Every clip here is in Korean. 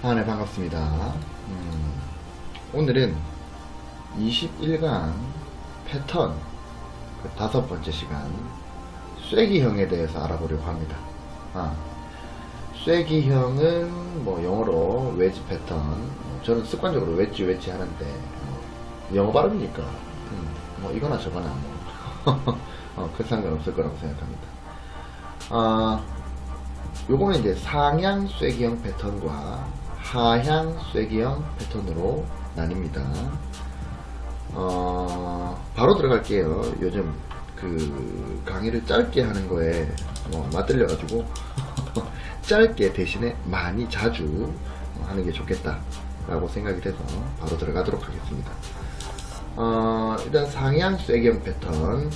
네, 반갑습니다. 오늘은 21강 패턴 그 5번째 시간 쐐기형에 대해서 알아보려고 합니다. 쐐기형은 뭐 영어로 웨지 패턴, 저는 습관적으로 웨지 하는데 영어 발음이니까 뭐 이거나 저거나 큰 상관없을 거라고 생각합니다. 요거는 이제 상향 쐐기형 패턴과 하향 쐐기형 패턴으로 나뉩니다. 바로 들어갈게요. 요즘 그 강의를 짧게 하는 거에 맞들려가지고 짧게 대신에 많이 자주 하는 게 좋겠다 라고 생각이 돼서 바로 들어가도록 하겠습니다. 일단 상향 쐐기형 패턴,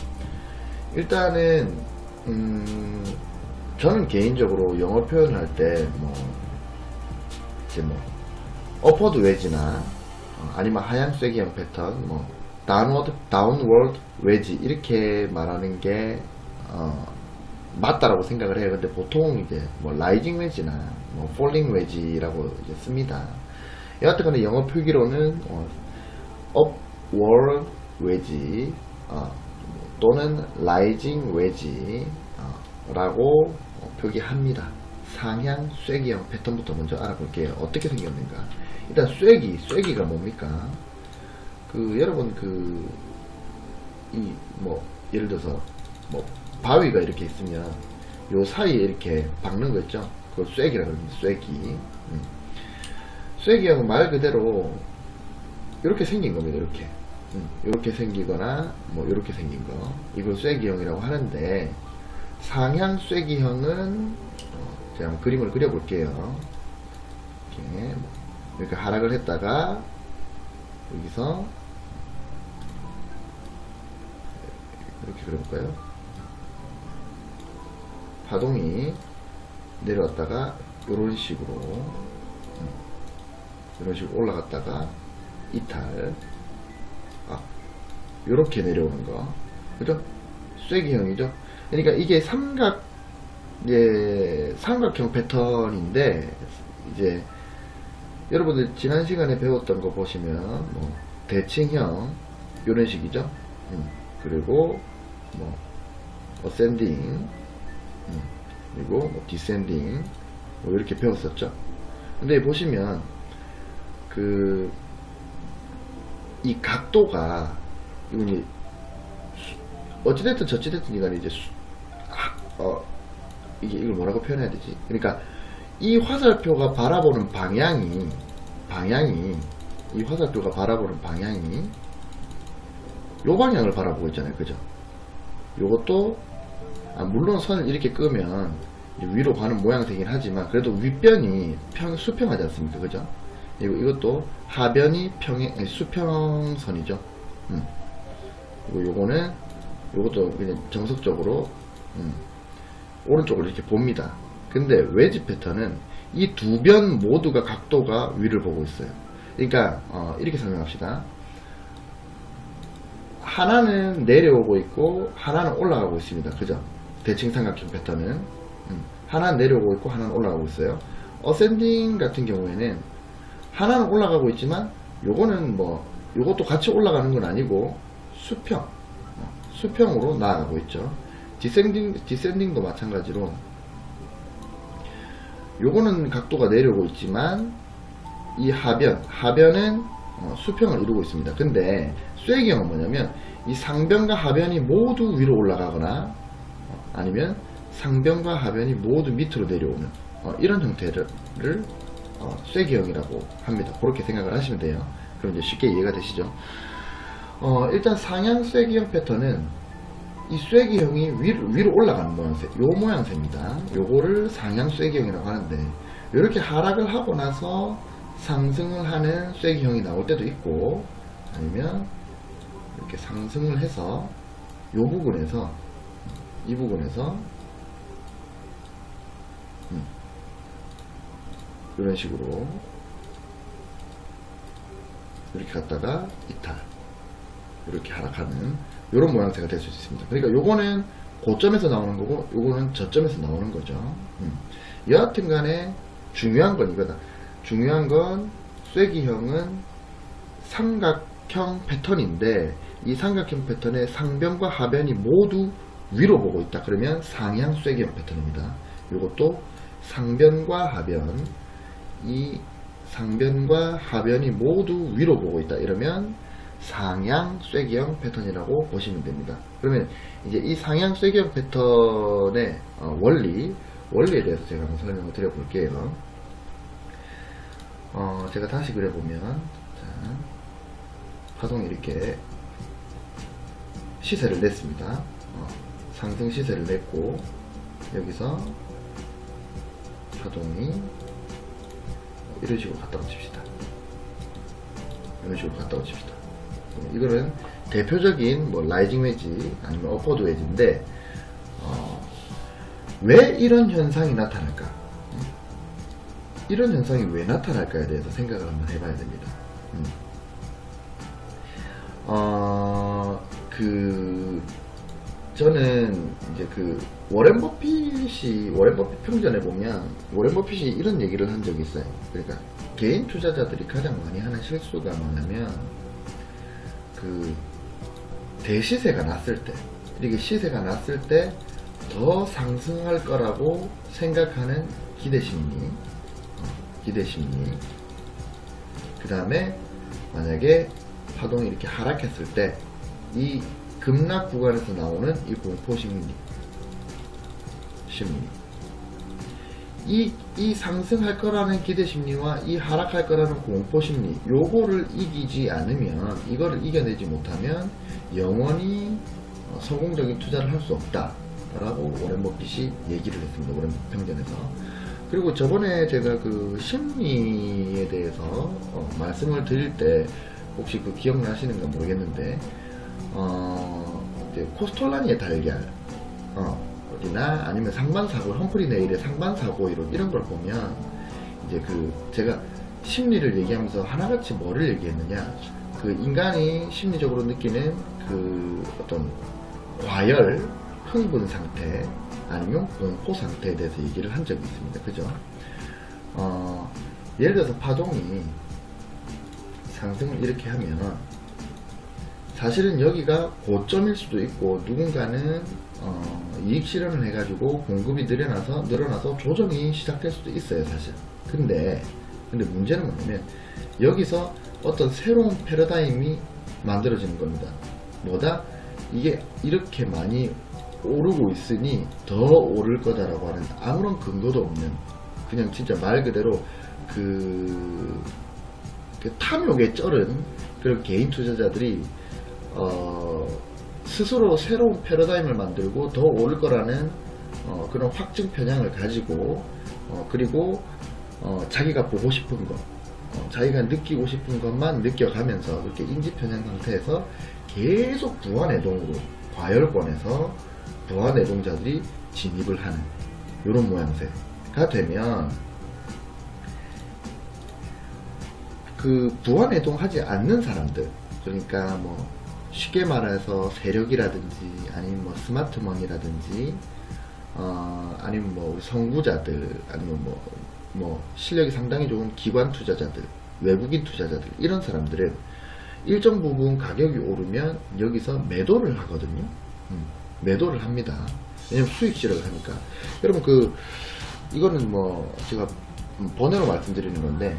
일단은 저는 개인적으로 영어 표현을 할 때 어퍼드 웨지나 아니면 하향 쐐기형 패턴, 다운워드 웨지 이렇게 말하는 게 맞다라고 생각을 해요. 근데 보통 이제 라이징 웨지나 폴링 웨지라고 이제 씁니다. 여하튼간에 영어 표기로는 업워드 웨지 또는 라이징 웨지 라고 표기합니다. 상향 쐐기형 패턴부터 먼저 알아볼게요. 어떻게 생겼는가. 일단 쐐기가 뭡니까? 여러분 예를 들어서 바위가 이렇게 있으면 요 사이에 이렇게 박는 거 있죠? 그걸 쐐기라고 합니다. 쐐기. 쐐기형은 말 그대로 이렇게 생긴 겁니다. 이렇게 생기거나 이렇게 생긴 거, 이걸 쐐기형이라고 하는데, 상향 쐐기형은 제가 한번 그림을 그려볼게요. 이렇게 하락을 했다가 여기서 이렇게 그려볼까요? 파동이 내려왔다가 이런 식으로 올라갔다가 이탈, 이렇게 내려오는 거, 그죠? 쐐기형이죠. 그러니까 이게 삼각형 패턴인데, 이제 여러분들 지난 시간에 배웠던 거 보시면 대칭형 이런 식이죠. 그리고 어센딩, 그리고 디센딩 이렇게 배웠었죠. 근데 보시면 이 각도가 어찌됐든 저찌됐든 간에 이제 이걸 뭐라고 표현해야 되지? 그러니까 이 화살표가 바라보는 방향이 이 화살표가 바라보는 방향이 요 방향을 바라보고 있잖아요. 그죠? 요것도 물론 선을 이렇게 끄면 위로 가는 모양새긴 하지만 그래도 윗변이 수평하지 않습니까? 그죠? 이것도 하변이 수평선이죠. 그리고 요것도 그냥 정석적으로 오른쪽으로 이렇게 봅니다. 근데 웨지 패턴은 이 두 변 모두가 각도가 위를 보고 있어요. 그러니까 이렇게 설명합시다. 하나는 내려오고 있고 하나는 올라가고 있습니다. 그죠? 대칭 삼각형 패턴은 하나는 내려오고 있고 하나는 올라가고 있어요. 어센딩 같은 경우에는 하나는 올라가고 있지만 요것도 같이 올라가는 건 아니고 수평으로 나아가고 있죠. 디센딩도 마찬가지로 요거는 각도가 내려오고 있지만 이 하변은 수평을 이루고 있습니다. 근데 쐐기형은 뭐냐면 이 상변과 하변이 모두 위로 올라가거나 아니면 상변과 하변이 모두 밑으로 내려오는 이런 형태를 쐐기형이라고 합니다. 그렇게 생각을 하시면 돼요. 그럼 이제 쉽게 이해가 되시죠? 일단 상향 쐐기형 패턴은 이 쐐기형이 위로 올라가는 모양새, 요 모양새입니다. 요거를 상향 쐐기형이라고 하는데, 이렇게 하락을 하고 나서 상승을 하는 쐐기형이 나올 때도 있고, 아니면 이렇게 상승을 해서 이 부분에서 이런 식으로 이렇게 갔다가 이탈, 이렇게 하락하는 이런 모양새가 될 수 있습니다. 그러니까 요거는 고점에서 나오는 거고 요거는 저점에서 나오는 거죠. 여하튼 간에 중요한 건 이거다. 중요한 건 쐐기형은 삼각형 패턴인데 이 삼각형 패턴의 상변과 하변이 모두 위로 보고 있다. 그러면 상향 쐐기형 패턴입니다. 이것도 상변과 하변, 이 상변과 하변이 모두 위로 보고 있다. 이러면 상향 쐐기형 패턴이라고 보시면 됩니다. 그러면 이제 이 상향 쐐기형 패턴의 원리에 대해서 제가 한번 설명을 드려볼게요. 제가 다시 그려보면, 자, 파동이 이렇게 시세를 냈습니다. 상승 시세를 냈고, 여기서 파동이 이런 식으로 갔다 오칩시다. 이런 식으로 갔다 오칩시다. 이거는 대표적인 뭐 라이징 웨지 아니면 어퍼드 웨지인데, 왜 이런 현상이 나타날까? 이런 현상이 왜 나타날까에 대해서 생각을 한번 해봐야 됩니다. 저는 이제 워렌 버핏 평전에 보면 워렌 버핏이 이런 얘기를 한 적이 있어요. 그러니까 개인 투자자들이 가장 많이 하는 실수가 뭐냐면 대시세가 났을 때, 이렇게 시세가 났을 때 더 상승할 거라고 생각하는 기대심리, 그 다음에 만약에 파동이 이렇게 하락했을 때 이 급락 구간에서 나오는 이 공포심리, 이 상승할 거라는 기대심리와 이 하락할 거라는 공포심리, 요거를 이기지 않으면, 이거를 이겨내지 못하면 영원히 성공적인 투자를 할 수 없다 라고 워렌 버핏이 얘기를 했습니다. 워렌 평전에서. 그리고 저번에 제가 심리에 대해서 말씀을 드릴 때 혹시 기억나시는가 모르겠는데, 이제 코스톨라니의 달걀, 이나 아니면 상반사고, 험프리 네일의 상반사고 이런 걸 보면 이제 제가 심리를 얘기하면서 하나같이 뭐를 얘기했느냐, 인간이 심리적으로 느끼는 어떤 과열, 흥분 상태 아니면 공포 상태에 대해서 얘기를 한 적이 있습니다. 그죠? 예를 들어서 파동이 상승을 이렇게 하면 사실은 여기가 고점일 수도 있고, 누군가는 이익 실현을 해가지고 공급이 늘어나서 조정이 시작될 수도 있어요, 사실. 근데 문제는 뭐냐면 여기서 어떤 새로운 패러다임이 만들어지는 겁니다. 뭐다? 이게 이렇게 많이 오르고 있으니 더 오를 거다라고 하는 아무런 근거도 없는, 그냥 진짜 말 그대로 탐욕에 쩔은 그런 개인 투자자들이 스스로 새로운 패러다임을 만들고 더 오를 거라는 그런 확증 편향을 가지고, 그리고 자기가 보고 싶은 것, 자기가 느끼고 싶은 것만 느껴가면서 그렇게 인지 편향 상태에서 계속 부안해동으로, 과열권에서 부안해동자들이 진입을 하는 이런 모양새가 되면, 부안해동하지 않는 사람들, 그러니까 쉽게 말해서 세력이라든지 아니면 스마트머니라든지 아니면 우리 선구자들, 아니면 실력이 상당히 좋은 기관 투자자들, 외국인 투자자들, 이런 사람들은 일정 부분 가격이 오르면 여기서 매도를 하거든요. 매도를 합니다. 왜냐면 수익 실현을 하니까. 여러분 이거는 제가 번외로 말씀드리는 건데,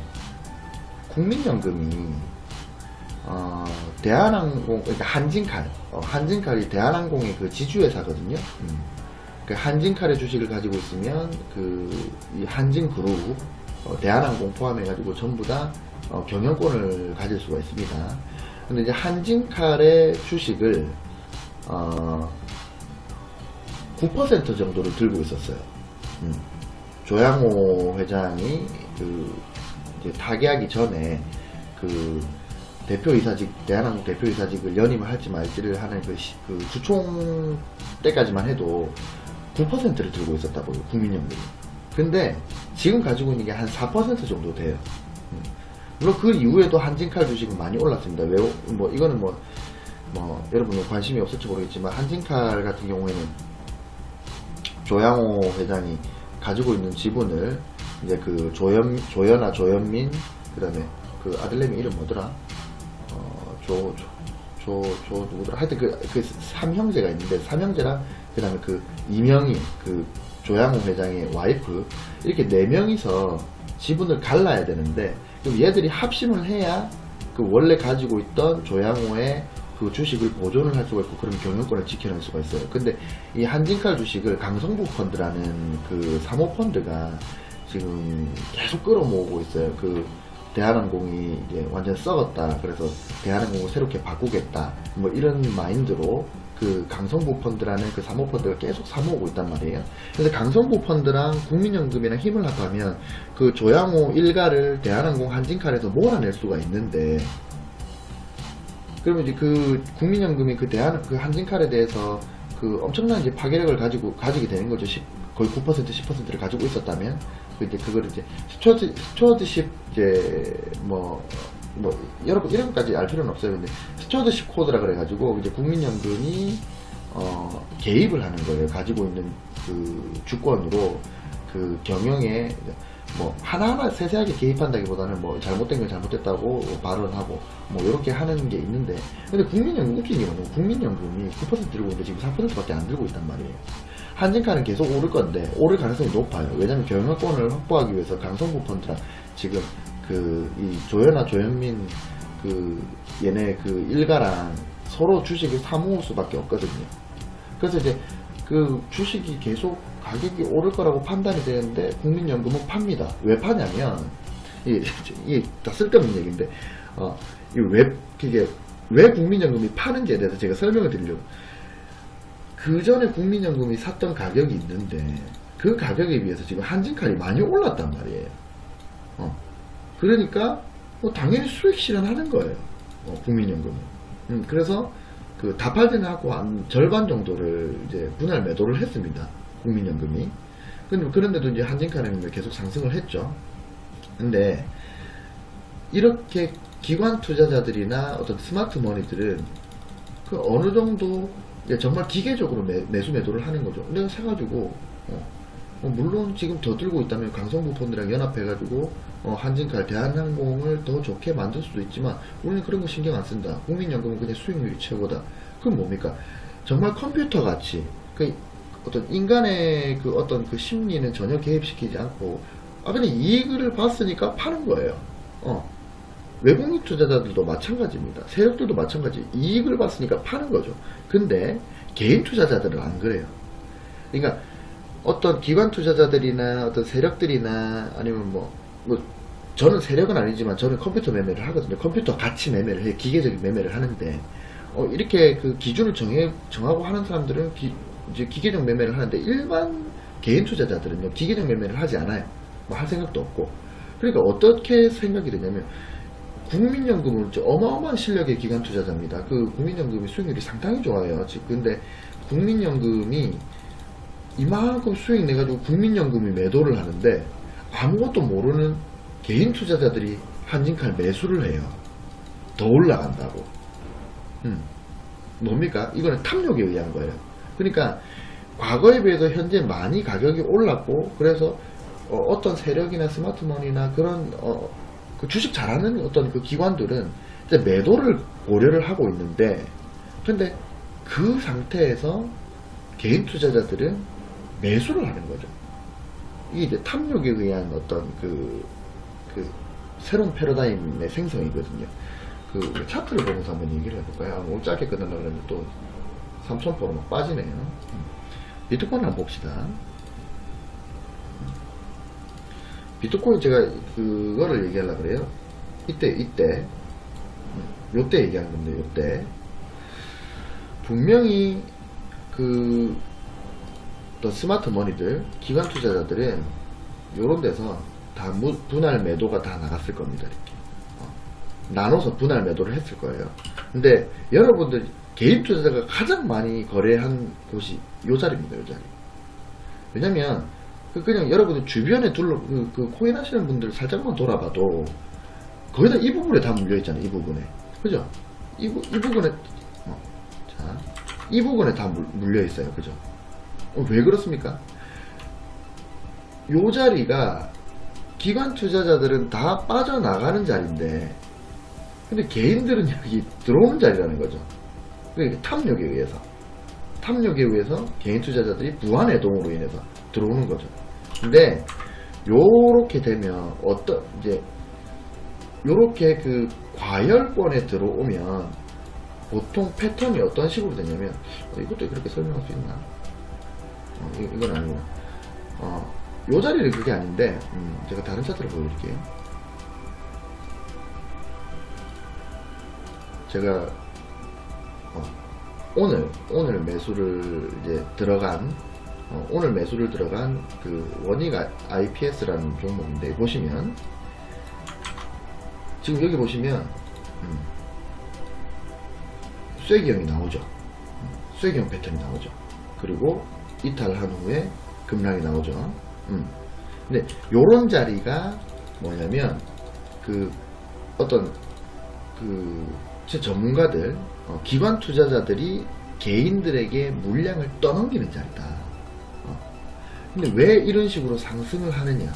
국민연금이 대한항공, 그러니까 한진칼이 대한항공의 지주회사거든요. 한진칼의 주식을 가지고 있으면 이 한진그룹, 대한항공 포함해가지고 전부 다 경영권을 가질 수가 있습니다. 근데 이제 한진칼의 주식을 9% 정도를 들고 있었어요. 조양호 회장이 이제 타계하기 전에 대한항공 대표이사직을 연임을 할지 말지를 하는 주총 때까지만 해도 9%를 들고 있었다고요, 국민연금이. 근데 지금 가지고 있는 게 한 4% 정도 돼요. 물론 그 이후에도 한진칼 주식은 많이 올랐습니다. 이거는 여러분 관심이 없을지 모르겠지만, 한진칼 같은 경우에는 조양호 회장이 가지고 있는 지분을 이제 그 조연아 조연민 그 다음에 그 아들내미 이름 뭐더라? 누구더라? 하여튼 그 삼형제가 있는데 삼형제랑 그 다음에 그 이명희 그 조양호 회장의 와이프 이렇게 4명이서 지분을 갈라야 되는데 그럼 얘들이 합심을 해야 그 원래 가지고 있던 조양호의 그 주식을 보존을 할 수가 있고 그럼 경영권을 지켜낼 수가 있어요. 근데 이 한진칼 주식을 강성부 펀드라는 그 사모펀드가 지금 계속 끌어모으고 있어요. 그 대한항공이 이제 완전 썩었다. 그래서 대한항공을 새롭게 바꾸겠다. 뭐 이런 마인드로 그 강성부 펀드라는 그 사모펀드가 계속 사모으고 있단 말이에요. 그래서 강성부 펀드랑 국민연금이랑 힘을 합하면 그 조양호 일가를 대한항공 한진칼에서 몰아낼 수가 있는데 그러면 이제 그 국민연금이 그 한진칼에 대해서 그 엄청난 이제 파괴력을 가지게 되는 거죠. 거의 9% 10%를 가지고 있었다면 그걸 이제 스튜어드십 이제 여러분 이런 것까지 알 필요는 없어요. 근데 스튜어드십 코드라 그래가지고 이제 국민연금이 개입을 하는 거예요. 가지고 있는 그 주권으로 그 경영에 뭐 하나하나 세세하게 개입한다기보다는 뭐 잘못된 건 잘못됐다고 발언하고 뭐 이렇게 하는 게 있는데 근데 국민연금 웃긴 게 뭐냐면 국민연금이 9% 들고 있는데 지금 4%밖에 안 들고 있단 말이에요. 한진칼은 계속 오를 건데 오를 가능성이 높아요. 왜냐면 경영권을 확보하기 위해서 강성부 펀드랑 지금 그 이 조연아 조연민 그 얘네 그 일가랑 서로 주식을 사모을 수밖에 없거든요. 그래서 이제 그 주식이 계속 가격이 오를 거라고 판단이 되는데 국민연금은 팝니다. 왜 파냐면 이게 다 쓸데없는 얘기인데 이게 왜 국민연금이 파는지에 대해서 제가 설명을 드리려고. 그 전에 국민연금이 샀던 가격이 있는데 그 가격에 비해서 지금 한진칼이 많이 올랐단 말이에요. 그러니까 당연히 수익 실현하는 거예요. 국민연금은. 그래서 그 다 팔지는 않고 한 절반 정도를 이제 분할 매도를 했습니다. 국민연금이. 그런데도 이제 한진칼은 계속 상승을 했죠. 근데 이렇게 기관 투자자들이나 어떤 스마트 머니들은 그 어느 정도 정말 기계적으로 매수 매도를 하는 거죠. 내가 사가지고 물론 지금 더 들고 있다면 강성부 펀드랑 연합해가지고 한진칼 대한항공을 더 좋게 만들 수도 있지만 우리는 그런 거 신경 안 쓴다. 국민연금은 그냥 수익률이 최고다. 그건 뭡니까? 정말 컴퓨터 같이 그 어떤 인간의 그 어떤 그 심리는 전혀 개입시키지 않고 그냥 이익을 봤으니까 파는 거예요. 외국인 투자자들도 마찬가지입니다. 세력들도 마찬가지. 이익을 봤으니까 파는 거죠. 근데 개인 투자자들은 안 그래요. 그러니까 어떤 기관 투자자들이나 어떤 세력들이나 아니면 뭐 저는 세력은 아니지만 저는 컴퓨터 매매를 하거든요. 컴퓨터 같이 매매를 해요. 기계적인 매매를 하는데 이렇게 그 기준을 정하고 하는 사람들은 이제 기계적 매매를 하는데 일반 개인 투자자들은요 기계적 매매를 하지 않아요. 뭐 할 생각도 없고. 그러니까 어떻게 생각이 되냐면 국민연금은 어마어마한 실력의 기관 투자자입니다. 그 국민연금의 수익률이 상당히 좋아요. 근데 국민연금이 이만큼 수익 내가지고 국민연금이 매도를 하는데 아무것도 모르는 개인 투자자들이 한진칼 매수를 해요. 더 올라간다고. 뭡니까? 이거는 탐욕에 의한 거예요. 그러니까 과거에 비해서 현재 많이 가격이 올랐고 그래서 어떤 세력이나 스마트머니나 그런 그 주식 잘하는 어떤 그 기관들은 이제 매도를 고려를 하고 있는데 근데 그 상태에서 개인 투자자들은 매수를 하는 거죠. 이게 이제 탐욕에 의한 어떤 그 새로운 패러다임의 생성이거든요. 그 차트를 보면서 한번 얘기를 해볼까요? 오늘 짧게 끝내려고 했는데 또 3,000%로 막 빠지네요. 비트코인 한번 봅시다. 비트코인 제가 그거를 얘기하려고 그래요. 요때 얘기하는 건데, 요때. 분명히 또 스마트 머니들, 기관 투자자들은 요런 데서 다 분할 매도가 다 나갔을 겁니다. 이렇게. 나눠서 분할 매도를 했을 거예요. 근데 여러분들 개인 투자자가 가장 많이 거래한 곳이 요 자리입니다. 요 자리. 왜냐면 그냥 여러분들 주변에 그 코인 하시는 분들 살짝만 돌아봐도 거의 다 이 부분에 다 물려있잖아요. 이 부분에. 그죠? 이 부분에 자, 이 부분에 다 물려있어요. 그죠? 왜 그렇습니까? 요 자리가 기관 투자자들은 다 빠져나가는 자리인데, 근데 개인들은 여기 들어오는 자리라는 거죠. 그러니까 탐욕에 의해서 개인 투자자들이 부안해동으로 인해서 들어오는 거죠. 근데 요렇게 되면 이제 요렇게 그 과열권에 들어오면 보통 패턴이 어떤 식으로 되냐면, 이것도 그렇게 설명할 수 있나? 이건 아니고, 요 자리는 그게 아닌데, 제가 다른 차트를 보여드릴게요. 제가 오늘 매수를 이제 들어간 오늘 매수를 들어간 그 원익 IPS라는 종목인데, 보시면 지금 여기 보시면 쐐기형이 나오죠. 쐐기형 패턴이 나오죠. 그리고 이탈한 후에 급락이 나오죠. 근데 요런 자리가 뭐냐면 그 어떤 제 전문가들, 기관 투자자들이 개인들에게 물량을 떠넘기는 자리다. 근데 왜 이런 식으로 상승을 하느냐?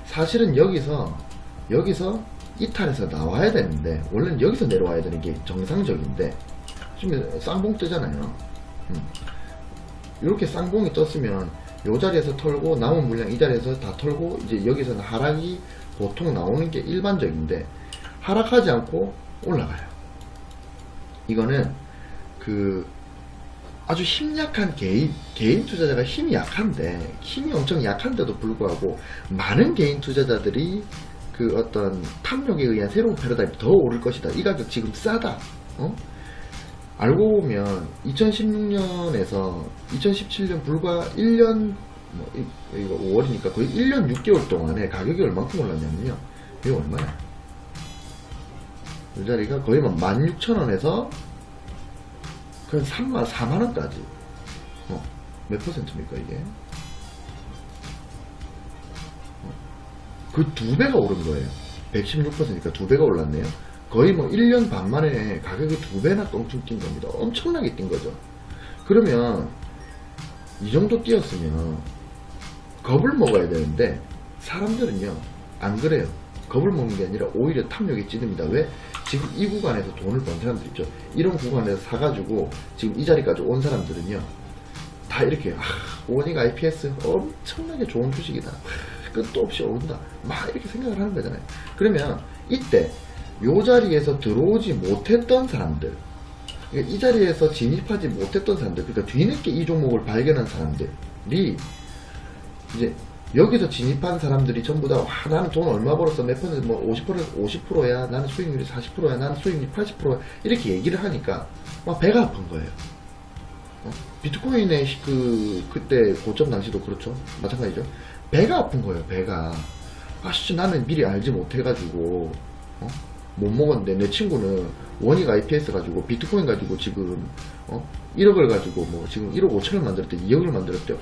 사실은 여기서 이탈해서 나와야 되는데, 원래는 여기서 내려와야 되는 게 정상적인데, 지금 쌍봉 뜨잖아요. 이렇게 쌍봉이 떴으면 이 자리에서 털고 남은 물량 이 자리에서 다 털고, 이제 여기서는 하락이 보통 나오는 게 일반적인데, 하락하지 않고 올라가요. 이거는 아주 힘약한 개인 투자자가 힘이 엄청 약한데도 불구하고 많은 개인 투자자들이 그 어떤 탐욕에 의한 새로운 패러다임이 더 오를 것이다. 이 가격 지금 싸다. 알고 보면 2016년에서 2017년 불과 1년, 이거 5월이니까 거의 1년 6개월 동안에 가격이 얼만큼 올랐냐면요. 이거 얼마야? 이 자리가 거의 16,000원에서 그냥 4만원까지. 몇 퍼센트입니까, 이게? 그 2배가 오른 거예요. 116%니까 2배가 올랐네요. 거의 1년 반 만에 가격이 2배나 껑충 뛴 겁니다. 엄청나게 뛴 거죠. 그러면 이 정도 뛰었으면 겁을 먹어야 되는데, 사람들은요 안 그래요. 겁을 먹는 게 아니라 오히려 탐욕에 찌듭니다. 왜? 지금 이 구간에서 돈을 번 사람들 있죠. 이런 구간에서 사가지고 지금 이 자리까지 온 사람들은요, 다 이렇게 원익 IPS 엄청나게 좋은 주식이다, 끝도 없이 오른다, 막 이렇게 생각을 하는 거잖아요. 그러면 이때 요 자리에서 들어오지 못했던 사람들, 그러니까 이 자리에서 진입하지 못했던 사람들, 그러니까 뒤늦게 이 종목을 발견한 사람들이 이제 여기서 진입한 사람들이 전부 다 나는 돈 얼마 벌었어, 몇 퍼센트, 50%야, 나는 수익률이 40%야, 나는 수익률이 80%야, 이렇게 얘기를 하니까 막 배가 아픈 거예요. 비트코인의 그때 고점 당시도 그렇죠. 마찬가지죠. 배가 아픈 거예요. 배가. 진짜 나는 미리 알지 못해가지고 못 먹었는데, 내 친구는 원익 IPS 가지고 비트코인 가지고 지금 1억을 가지고 지금 1억 5천을 만들었대, 2억을 만들었대.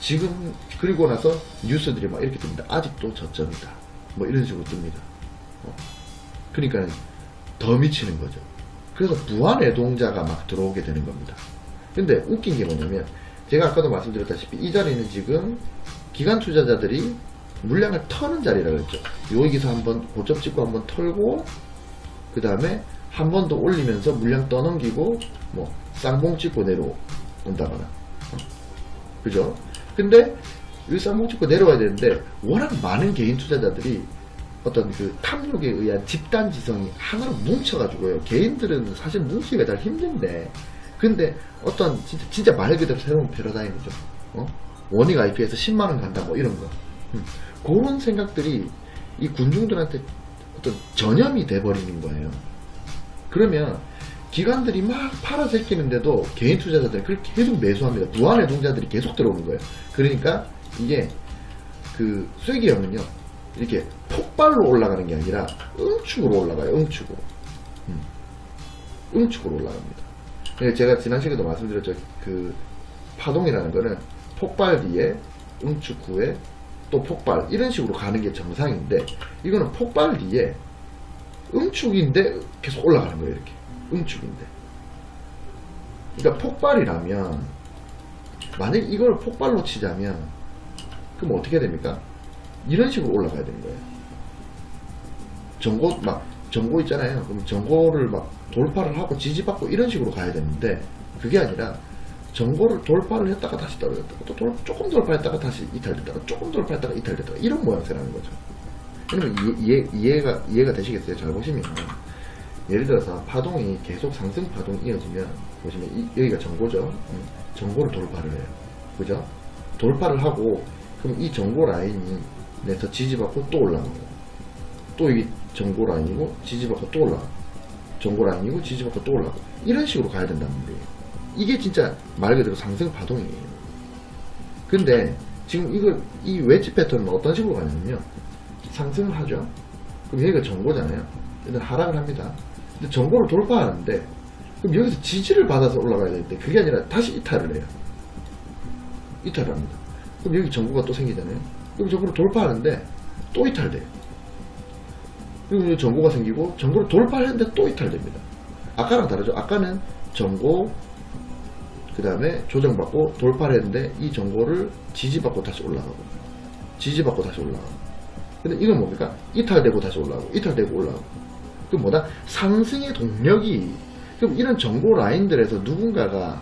지금 그리고 나서 뉴스들이 막 이렇게 뜹니다. 아직도 저점이다, 이런 식으로 뜹니다. 그러니까 더 미치는 거죠. 그래서 부안애동자가 막 들어오게 되는 겁니다. 근데 웃긴 게 뭐냐면, 제가 아까도 말씀드렸다시피 이 자리는 지금 기관 투자자들이 물량을 터는 자리라고 했죠. 여기서 한번 고점 찍고 한번 털고, 그 다음에 한 번 더 올리면서 물량 떠넘기고 쌍봉 찍고 내려온다거나, 그죠? 근데 이 쌍봉 찍고 내려와야 되는데, 워낙 많은 개인 투자자들이 어떤 그 탐욕에 의한 집단지성이 하나로 뭉쳐가지고요. 개인들은 사실 뭉치기가 잘 힘든데, 근데 어떤 진짜 말 그대로 새로운 패러다임이죠. 원익 IP에서 10만원 간다, 이런 거. 그런 생각들이 이 군중들한테 어떤 전염이 돼버리는 거예요. 그러면 기관들이 막 팔아 제끼는데도 개인 투자자들이 그렇게 계속 매수합니다. 부안애동자들이 계속 들어오는 거예요. 그러니까 이게 그 쐐기형은요, 이렇게 폭발로 올라가는 게 아니라 응축으로 올라가요. 응축으로 올라갑니다. 제가 지난 시간에도 말씀드렸죠. 그 파동이라는 거는 폭발 뒤에 응축 후에 또 폭발, 이런 식으로 가는 게 정상인데, 이거는 폭발 뒤에 응축인데 계속 올라가는 거예요. 이렇게 응축인데. 그러니까 폭발이라면, 만약 이걸 폭발로 치자면 그럼 어떻게 됩니까? 이런 식으로 올라가야 되는 거예요. 정고 있잖아요. 그럼 정고를 막 돌파를 하고 지지받고 이런 식으로 가야 되는데, 그게 아니라 정고를 돌파를 했다가 다시 떨어졌다가 또 조금 돌파했다가 다시 이탈됐다가 조금 돌파했다가 이탈됐다가 이런 모양새라는 거죠. 그러면 이해가 되시겠어요? 잘 보시면, 예를 들어서 파동이 계속 상승 파동이 이어지면, 보시면 여기가 정고죠. 정고를 돌파를 해요. 그죠? 돌파를 하고, 그럼 이 정고 라인이 내서 지지받고 또 올라가고, 또 이게 정고 라인이고 지지받고 또 올라가고, 정고 라인이고 지지받고 또 올라가고, 이런 식으로 가야 된다는 거예요. 이게 진짜 말 그대로 상승 파동이에요. 근데 지금 이 웨지 패턴은 어떤 식으로 가냐면요, 상승을 하죠. 그럼 여기가 정고잖아요. 일단 하락을 합니다. 근데 정고를 돌파하는데, 그럼 여기서 지지를 받아서 올라가야 되는데, 그게 아니라 다시 이탈을 해요. 이탈을 합니다. 그럼 여기 정고가 또 생기잖아요. 그럼 정고를 돌파하는데 또 이탈돼요. 그리고 여기 정고가 생기고 정고를 돌파했는데 또 이탈됩니다. 아까랑 다르죠. 아까는 정고, 그 다음에 조정받고 돌파를 했는데 이 정고를 지지받고 다시 올라가고, 지지받고 다시 올라가고. 근데 이건 뭡니까? 이탈되고 다시 올라가고, 이탈되고 올라가고. 그럼 뭐다? 상승의 동력이, 그럼 이런 정고 라인들에서 누군가가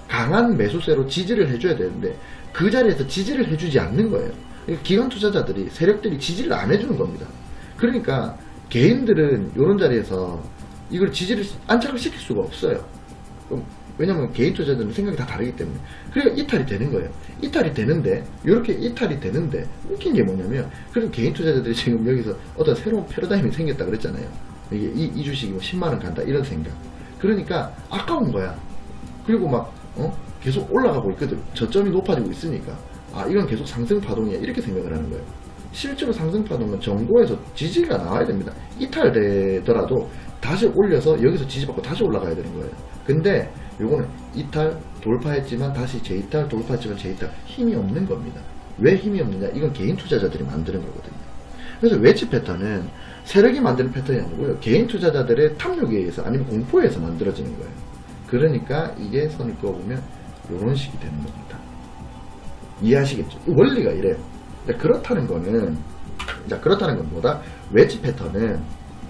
강한 매수세로 지지를 해줘야 되는데, 그 자리에서 지지를 해주지 않는 거예요. 기관 투자자들이, 세력들이 지지를 안 해주는 겁니다. 그러니까 개인들은 이런 자리에서 이걸 지지를 안착을 시킬 수가 없어요. 왜냐면 개인 투자자들은 생각이 다 다르기 때문에. 그러니까 이탈이 되는 거예요. 이탈이 되는데, 이렇게 이탈이 되는데, 웃긴 게 뭐냐면, 그럼 개인 투자자들이 지금 여기서 어떤 새로운 패러다임이 생겼다 그랬잖아요. 이게 이 주식이 뭐 10만원 간다 이런 생각. 그러니까 아까운 거야. 그리고 막 계속 올라가고 있거든. 저점이 높아지고 있으니까, 아, 이건 계속 상승 파동이야, 이렇게 생각을 하는 거예요. 실제로 상승 파동은 정고에서 지지가 나와야 됩니다. 이탈되더라도 다시 올려서 여기서 지지받고 다시 올라가야 되는 거예요. 근데 요거는 이탈 돌파했지만 다시 재이탈, 돌파했지만 재이탈, 힘이 없는 겁니다. 왜 힘이 없느냐? 이건 개인 투자자들이 만드는 거거든요. 그래서 웨지 패턴은 세력이 만드는 패턴이 아니고요, 개인 투자자들의 탐욕에 의해서, 아니면 공포에 의해서 만들어지는 거예요. 그러니까 이게 선을 그어보면 이런 식이 되는 겁니다. 이해하시겠죠? 원리가 이래요. 그렇다는 거는, 그렇다는 건 뭐다? 웨지 패턴은,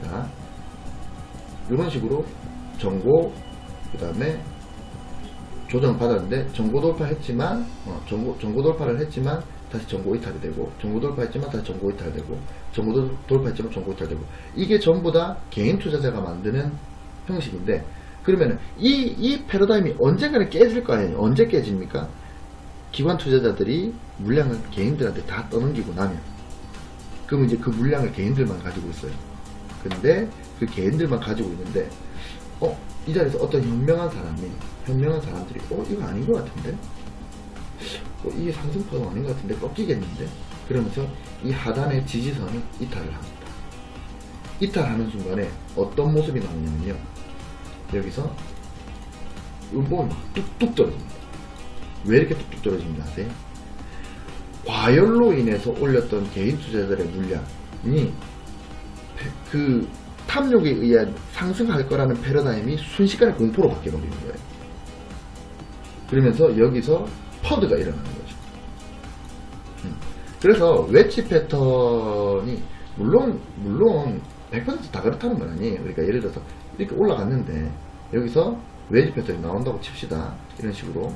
자, 이런 식으로 정고, 그 다음에 조정을 받았는데, 정고 돌파했지만, 정고 돌파를 했지만, 다시 정고 이탈이 되고, 정고 돌파했지만, 다시 정고 이탈되고, 정고 돌파했지만, 정고 이탈되고, 이게 전부 다 개인 투자자가 만드는 형식인데, 그러면은, 이 패러다임이 언젠가는 깨질 거 아니에요? 언제 깨집니까? 기관 투자자들이 물량을 개인들한테 다 떠넘기고 나면, 그러면 이제 그 물량을 개인들만 가지고 있어요. 근데 그 개인들만 가지고 있는데, 이 자리에서 어떤 현명한 사람들이 이거 아닌 것 같은데, 이게 상승파동 아닌 것 같은데, 꺾이겠는데, 그러면서 이 하단의 지지선을 이탈을 합니다. 이탈하는 순간에 어떤 모습이 나오냐면요, 여기서 음봉이 막 뚝뚝 떨어집니다. 왜 이렇게 뚝뚝 떨어지는지 아세요? 과열로 인해서 올렸던 개인 투자자들의 물량이 그 탐욕에 의한 상승할 거라는 패러다임이 순식간에 공포로 바뀌어버리는 거예요. 그러면서 여기서 퍼드가 일어나는 거죠. 그래서 웨지 패턴이 물론 100% 다 그렇다는 건 아니에요. 그러니까 예를 들어서 이렇게 올라갔는데 여기서 웨지 패턴이 나온다고 칩시다. 이런 식으로.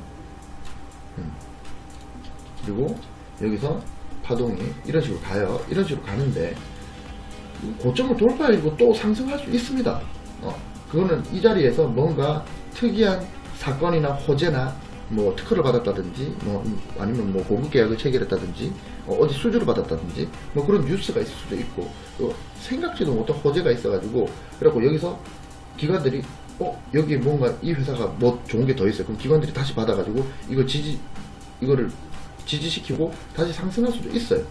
그리고 여기서 파동이 이런 식으로 가요. 이런 식으로 가는데 고점을 돌파해주고 또 상승할 수 있습니다. 그거는 이 자리에서 뭔가 특이한 사건이나 호재나 뭐 특허를 받았다든지, 뭐 아니면 뭐 고급 계약을 체결했다든지, 어디 수주를 받았다든지, 뭐 그런 뉴스가 있을 수도 있고, 또 생각지도 못한 호재가 있어가지고, 그래갖고 여기서 기관들이 여기 뭔가 이 회사가 뭐 좋은 게 더 있어요. 그럼 기관들이 다시 받아가지고 이거를 지지시키고 다시 상승할 수도 있어요.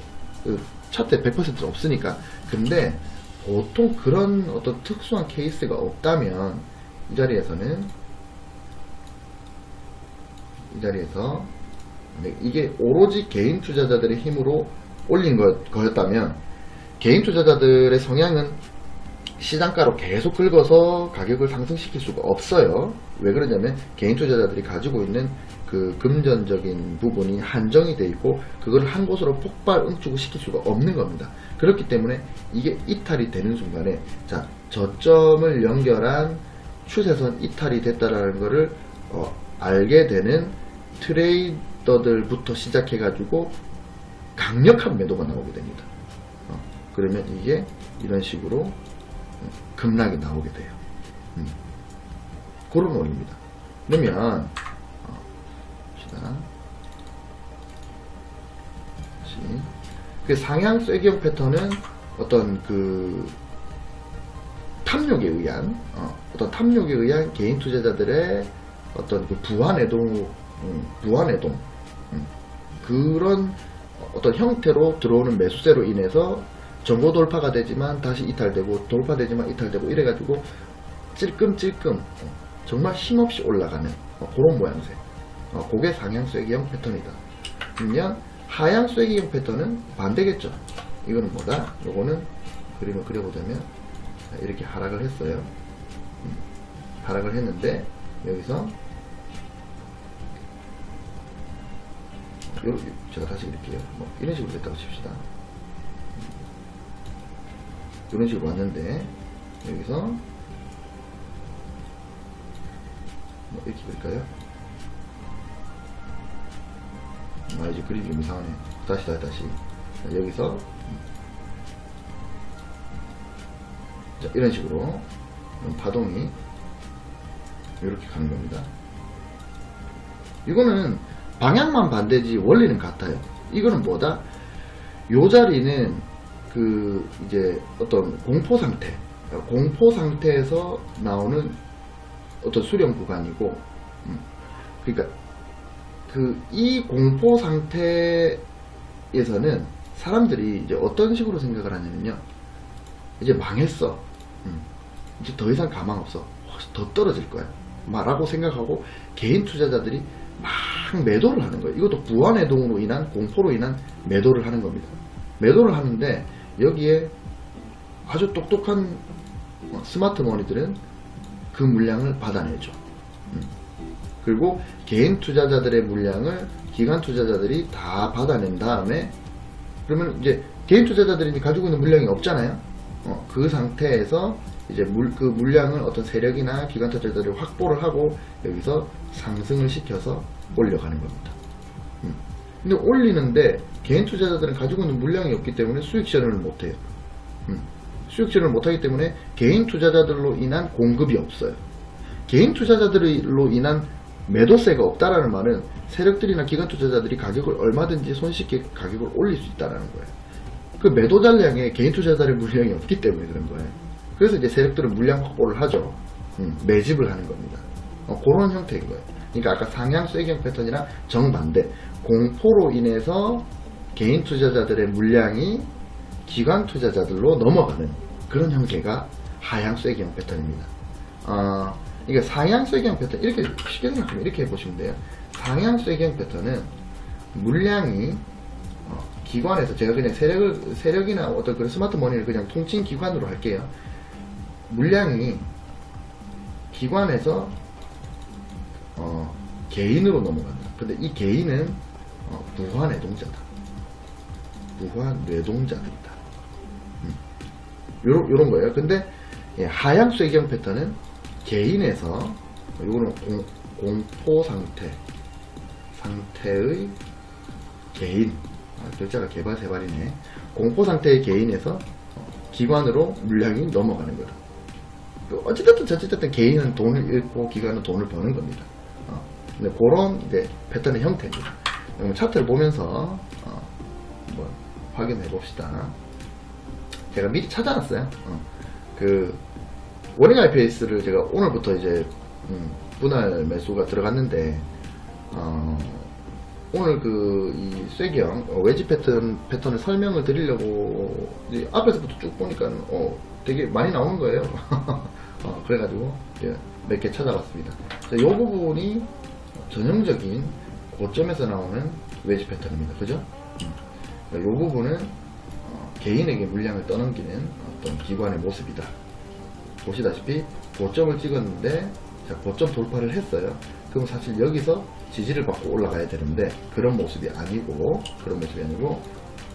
그 차트에 100%는 없으니까. 근데 보통 그런 어떤 특수한 케이스가 없다면 이 자리에서 이게 오로지 개인 투자자들의 힘으로 올린 거였다면, 개인 투자자들의 성향은 시장가로 계속 긁어서 가격을 상승시킬 수가 없어요. 왜 그러냐면 개인 투자자들이 가지고 있는 그 금전적인 부분이 한정이 되어 있고 그걸 한 곳으로 폭발 응축을 시킬 수가 없는 겁니다. 그렇기 때문에 이게 이탈이 되는 순간에 자 저점을 연결한 추세선 이탈이 됐다라는 것을 알게 되는 트레이더들부터 시작해 가지고 강력한 매도가 나오게 됩니다. 그러면 이게 이런 식으로 급락이 나오게 돼요. 그런 원리입니다. 그러면 그 상향 쐐기형 패턴은 어떤 그 탐욕에 의한 개인 투자자들의 어떤 그 부안해동 그런 어떤 형태로 들어오는 매수세로 인해서 전고 돌파가 되지만 다시 이탈되고 돌파되지만 이탈되고 이래가지고 찔끔찔끔 정말 힘없이 올라가는 그런 모양새. 그게 상향 쐐기형 패턴이다. 그러면 하향 쐐기형 패턴은 반대겠죠. 이거는 뭐다? 요거는 그림을 그려보자면 이렇게 하락을 했어요. 하락을 했는데 여기서 제가 다시 그릴게요. 이런 식으로 됐다고 칩시다. 이런 식으로 왔는데 여기서 이렇게 그릴까요? 이제 그림이 좀 이상하네. 다시 여기서 자, 이런 식으로 파동이 이렇게 가는 겁니다. 이거는 방향만 반대지 원리는 같아요. 이거는 뭐다? 요 자리는 그 이제 어떤 공포 상태에서 나오는 어떤 수렴 구간이고, 그러니까 이 공포 상태에서는 사람들이 이제 어떤 식으로 생각을 하냐면요, 이제 망했어, 이제 더 이상 가망 없어, 혹시 더 떨어질 거야 라고 생각하고 개인 투자자들이 막 매도를 하는 거예요. 이것도 부안해동으로 인한 공포로 인한 매도를 하는 겁니다. 매도를 하는데 여기에 아주 똑똑한 스마트 머니들은 그 물량을 받아내죠. 그리고 개인 투자자들의 물량을 기관 투자자들이 다 받아낸 다음에, 그러면 이제 개인 투자자들이 가지고 있는 물량이 없잖아요. 그 상태에서 이제 그 물량을 어떤 세력이나 기관 투자자들이 확보를 하고 여기서 상승을 시켜서 올려가는 겁니다. 근데 올리는데 개인 투자자들은 가지고 있는 물량이 없기 때문에 수익 실현을 못해요. 수익 실현을 못하기 때문에 개인 투자자들로 인한 공급이 없어요. 개인 투자자들로 인한 매도세가 없다라는 말은 세력들이나 기관 투자자들이 가격을 얼마든지 손쉽게 가격을 올릴 수 있다는 거예요. 그 매도 잔량에 개인 투자자들의 물량이 없기 때문에 그런 거예요. 그래서 이제 세력들은 물량 확보를 하죠. 매집을 하는 겁니다. 그런 형태인 거예요. 그러니까 아까 상향 쐐기형 패턴이랑 정반대, 공포로 인해서 개인 투자자들의 물량이 기관 투자자들로 넘어가는 그런 형태가 하향 쐐기형 패턴입니다. 이게 상향 쐐기형 패턴, 이렇게 쉽게 생각하면 이렇게 해보시면 돼요. 상향 쐐기형 패턴은 물량이 기관에서, 제가 그냥 세력이나 어떤 그런 스마트 머니를 그냥 통칭 기관으로 할게요. 물량이 기관에서 개인으로 넘어간다. 근데 이 개인은 부환외동자다. 부환외동자들이다. 요런 거예요. 근데 하향 쐐기형 패턴은 개인에서, 요거는 공포 상태의 개인, 글자가 개발 세발이네. 공포 상태의 개인에서 기관으로 물량이 넘어가는 거다. 어찌됐든 저찌됐든 개인은 돈을 잃고 기관은 돈을 버는 겁니다. 근데 그런 이제 패턴의 형태입니다. 차트를 보면서 한번 확인해 봅시다. 제가 미리 찾아놨어요. 그 워링 IPS를 제가 오늘부터 이제 분할 매수가 들어갔는데, 오늘 이 쐐기형 웨지 패턴을 설명을 드리려고 앞에서부터 쭉 보니까 되게 많이 나오는 거예요. 그래가지고 몇 개 찾아봤습니다. 이 부분이 전형적인 고점에서 나오는 웨지 패턴입니다. 그죠? 이 부분은 개인에게 물량을 떠넘기는 어떤 기관의 모습이다. 보시다시피 고점을 찍었는데, 자, 고점 돌파를 했어요. 그럼 사실 여기서 지지를 받고 올라가야 되는데 그런 모습이 아니고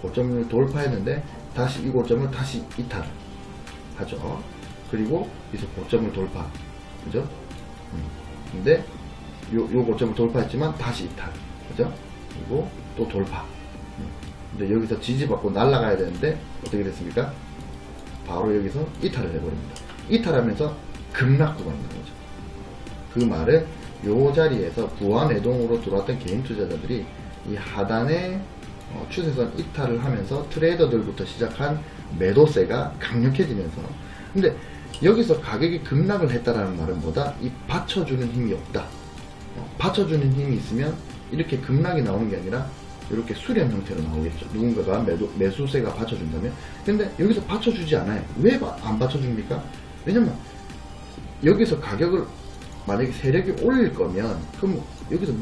고점을 돌파했는데 다시 이 고점을 다시 이탈하죠. 그리고 여기서 고점을 돌파, 그죠? 근데 요 고점을 돌파했지만 다시 이탈, 그죠? 그리고 또 돌파. 근데 여기서 지지받고 날아가야 되는데 어떻게 됐습니까? 바로 여기서 이탈을 해버립니다. 이탈하면서 급락 구간인 거죠. 그 말은 요 자리에서 부안해동으로 들어왔던 개인 투자자들이 이 하단에 추세선 이탈을 하면서 트레이더들부터 시작한 매도세가 강력해지면서, 근데 여기서 가격이 급락을 했다라는 말은 뭐다? 이 받쳐주는 힘이 없다. 받쳐주는 힘이 있으면 이렇게 급락이 나오는 게 아니라 이렇게 수렴 형태로 나오겠죠. 누군가가 매수세가 받쳐준다면. 근데 여기서 받쳐주지 않아요. 왜 안 받쳐줍니까? 왜냐면 여기서 가격을 만약에 세력이 올릴 거면 그럼 여기서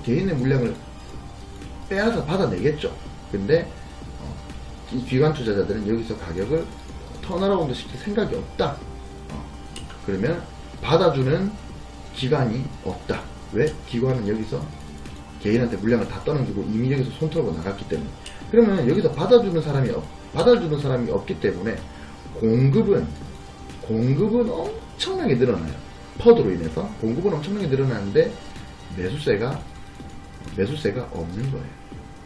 개인의 물량을 빼앗아 받아내겠죠. 근데 이 기관 투자자들은 여기서 가격을 턴어라운드 시킬 생각이 없다. 그러면 받아주는 기관이 없다. 왜? 기관은 여기서 개인한테 물량을 다 떠넘기고 이미 여기서 손 털고 나갔기 때문에. 그러면 여기서 받아주는 사람이 없기 때문에 공급은 엄청나게 늘어나요. 퍼드로 인해서 공급은 엄청나게 늘어나는데 매수세가 없는 거예요.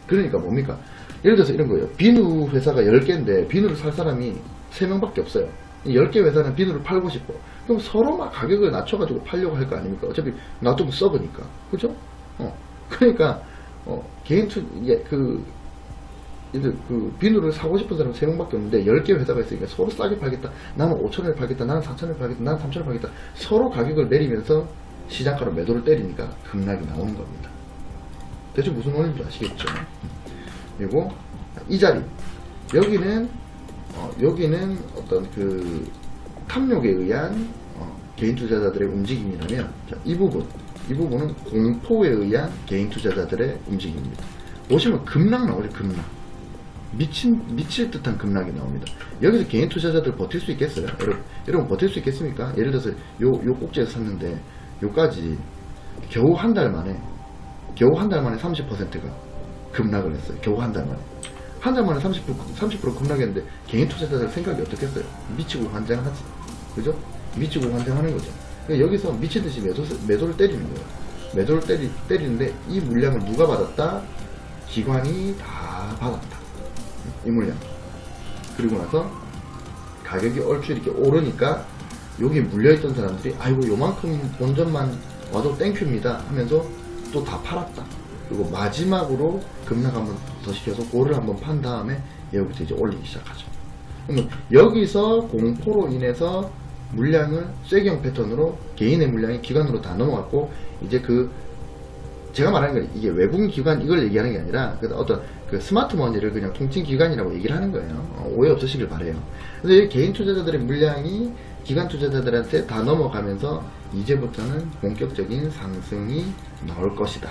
그러니까 뭡니까? 예를 들어서 이런 거예요. 비누 회사가 10개인데 비누를 살 사람이 3명밖에 없어요. 10개 회사는 비누를 팔고 싶어. 그럼 서로 막 가격을 낮춰가지고 팔려고 할 거 아닙니까? 어차피 놔두면 썩으니까. 그죠? 그러니까 비누를 사고 싶은 사람 3명밖에 없는데 10개 회사가 있으니까 서로 싸게 팔겠다. 나는 5,000원에 팔겠다. 나는 4,000원에 팔겠다. 나는 3,000원에 팔겠다. 서로 가격을 내리면서 시장가로 매도를 때리니까 급락이 나오는 겁니다. 대충 무슨 원인인지 아시겠죠? 그리고 이 자리 여기는 어떤 그 탐욕에 의한 개인 투자자들의 움직임이라면, 자, 이 부분은 공포에 의한 개인 투자자들의 움직임입니다. 보시면 급락 나오죠. 급락. 미칠 듯한 급락이 나옵니다. 여기서 개인 투자자들 버틸 수 있겠어요? 여러분 버틸 수 있겠습니까? 예를 들어서 요 꼭지에서 샀는데 요까지 겨우 한 달 만에 30%가 급락을 했어요. 겨우 한 달 만에. 한 달 만에 30% 급락했는데 개인 투자자들 생각이 어떻겠어요? 미치고 환장하지. 그죠? 미치고 환장하는 거죠. 그러니까 여기서 미친듯이 매도를 때리는 거예요. 매도를 때리는데 이 물량을 누가 받았다? 기관이 다 받았다. 이 물량. 그리고 나서 가격이 얼추 이렇게 오르니까 여기 물려있던 사람들이 아이고 요만큼 본전만 와도 땡큐입니다 하면서 또 다 팔았다. 그리고 마지막으로 급락 한번 더 시켜서 고를 한번 판 다음에 여기서 이제 올리기 시작하죠. 그러면 여기서 공포로 인해서 물량을 쐐기형 패턴으로 개인의 물량이 기관으로 다 넘어갔고, 이제 제가 말하는 건 이게 외국인 기관 이걸 얘기하는 게 아니라 어떤 스마트머니를 그냥 통칭 기관이라고 얘기를 하는 거예요. 오해 없으시길 바래요. 그래서 이 개인 투자자들의 물량이 기관 투자자들한테 다 넘어가면서 이제부터는 본격적인 상승이 나올 것이다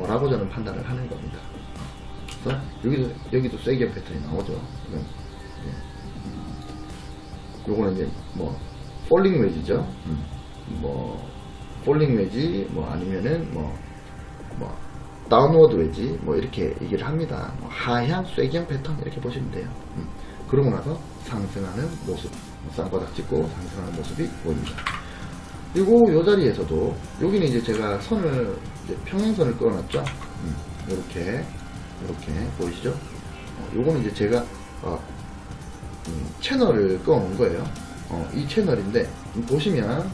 라고 저는 판단을 하는 겁니다. 그래서 여기도 쐐기형 패턴이 나오죠. 요거는 이제 폴링 웨지죠. 폴링 웨지, 아니면은 다운워드 웨지, 이렇게 얘기를 합니다. 하향 쐐기형 패턴 이렇게 보시면 돼요. 그러고 나서 상승하는 모습, 쌍바닥 찍고 상승하는 모습이 보입니다. 그리고 요 자리에서도 여기는 이제 제가 평행선을 그어놨죠. 이렇게 보이시죠? 요거는 이제 제가 채널을 그어놓은 거예요. 이 채널인데 보시면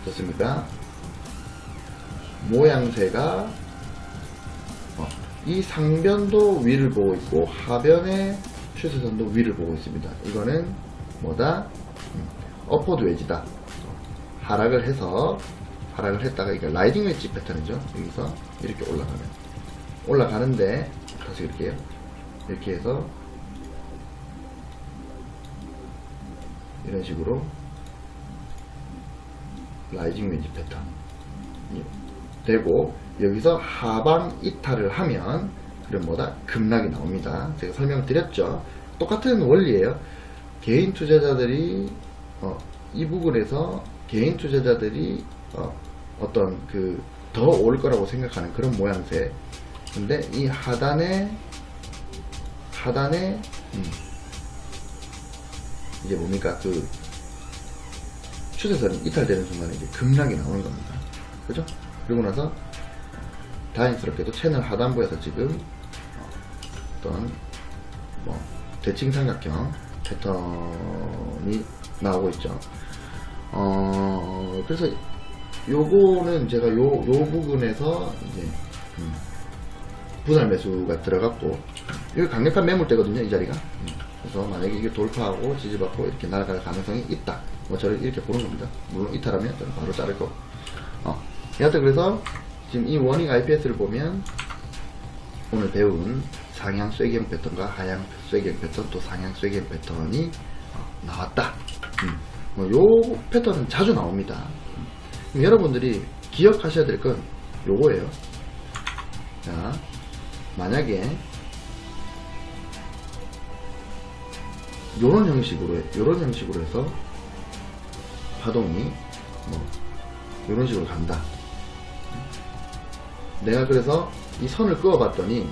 좋습니까? 모양새가 이 상변도 위를 보고 있고 하변의 추세선도 위를 보고 있습니다. 이거는 뭐다? 어퍼드 웨지다. 하락을 했다가 이게 라이딩 웨지 패턴이죠. 여기서 이렇게 올라가는데 다시 이렇게 해서 이런 식으로 라이징 웨지 패턴 되고, 여기서 하방 이탈을 하면 그럼 뭐다? 급락이 나옵니다. 제가 설명을 드렸죠. 똑같은 원리예요. 개인 투자자들이 이 부분에서 개인 투자자들이 어떤 더 오를 거라고 생각하는 그런 모양새. 근데 이 하단에 이제 뭡니까, 그 추세선이 이탈되는 순간에 이제 급락이 나오는 겁니다. 그죠? 그리고 나서 다행스럽게도 채널 하단부에서 지금 어떤 뭐 대칭삼각형 패턴이 나오고 있죠. 그래서 요거는 제가 요 부분에서 이제 분할 매수가 들어갔고, 이거 강력한 매물대거든요, 이 자리가. 그래서 만약에 이게 돌파하고 지지받고 이렇게 날아갈 가능성이 있다, 뭐 저를 이렇게 보는 겁니다. 물론 이탈하면 저는 바로 자를 거고. 여하튼 그래서 지금 이 워닝 IPS를 보면 오늘 배운 상향 쐐기형 패턴과 하향 쐐기형 패턴, 또 상향 쐐기형 패턴이 나왔다. 뭐 요 패턴은 자주 나옵니다. 여러분들이 기억하셔야 될 건 요거예요. 자, 만약에 요런 형식으로 해서 파동이 뭐 요런 식으로 간다. 내가 그래서 이 선을 그어봤더니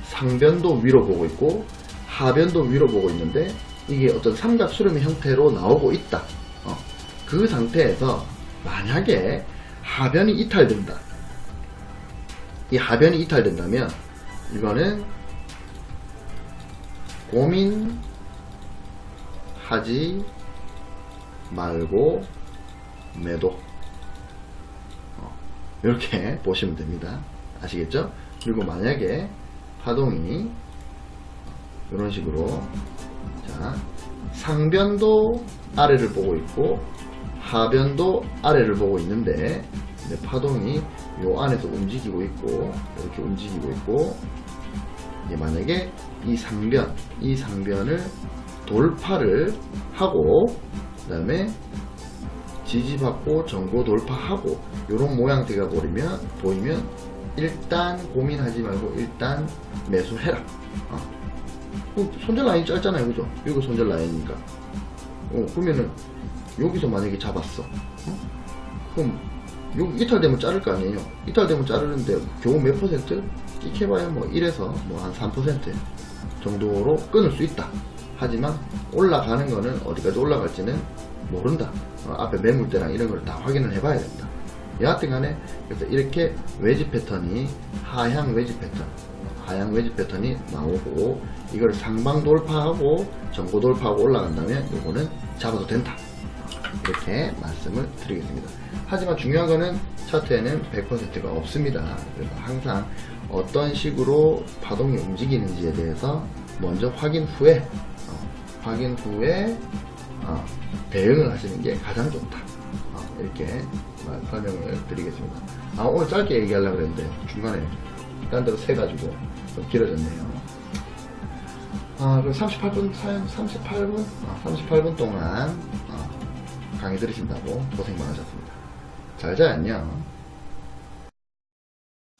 상변도 위로 보고 있고 하변도 위로 보고 있는데 이게 어떤 삼각 수렴의 형태로 나오고 있다. 그 상태에서 만약에 하변이 이탈된다. 이 하변이 이탈된다면 이거는 고민하지 말고 매도, 이렇게 보시면 됩니다. 아시겠죠? 그리고 만약에 파동이 이런 식으로, 자, 상변도 아래를 보고 있고 하변도 아래를 보고 있는데 파동이 요 안에서 움직이고 있고 이렇게 움직이고 있고, 이제 만약에 이 상변을 돌파를 하고 그 다음에 지지받고 전고 돌파하고 요런 모양새가 보이면 일단 고민하지 말고 일단 매수해라. 손절 라인이 짧잖아요, 그죠? 이거 손절 라인이니까. 그러면은 여기서 만약에 잡았어, 그럼 여기 이탈되면 자를 거 아니에요. 이탈되면 자르는데 겨우 몇 퍼센트? 끼켜봐야 뭐 1에서 뭐 한 3% 정도로 끊을 수 있다. 하지만 올라가는 거는 어디까지 올라갈지는 모른다. 앞에 매물대랑 이런 걸 다 확인을 해봐야 된다. 여하튼 간에 그래서 이렇게 외지 패턴이 하향 외지 패턴이 나오고 이걸 상방 돌파하고 전고 돌파하고 올라간다면 요거는 잡아도 된다. 이렇게 말씀을 드리겠습니다. 하지만 중요한 거는 차트에는 100%가 없습니다. 그래서 항상 어떤 식으로 파동이 움직이는지에 대해서 먼저 확인 후에 대응을 하시는 게 가장 좋다. 이렇게 설명을 드리겠습니다. 오늘 짧게 얘기하려고 그랬는데 중간에 딴 데로 새가지고 좀 길어졌네요. 그럼 38분 동안 강의 들으신다고 고생 많으셨습니다. 잘 자요. 안녕.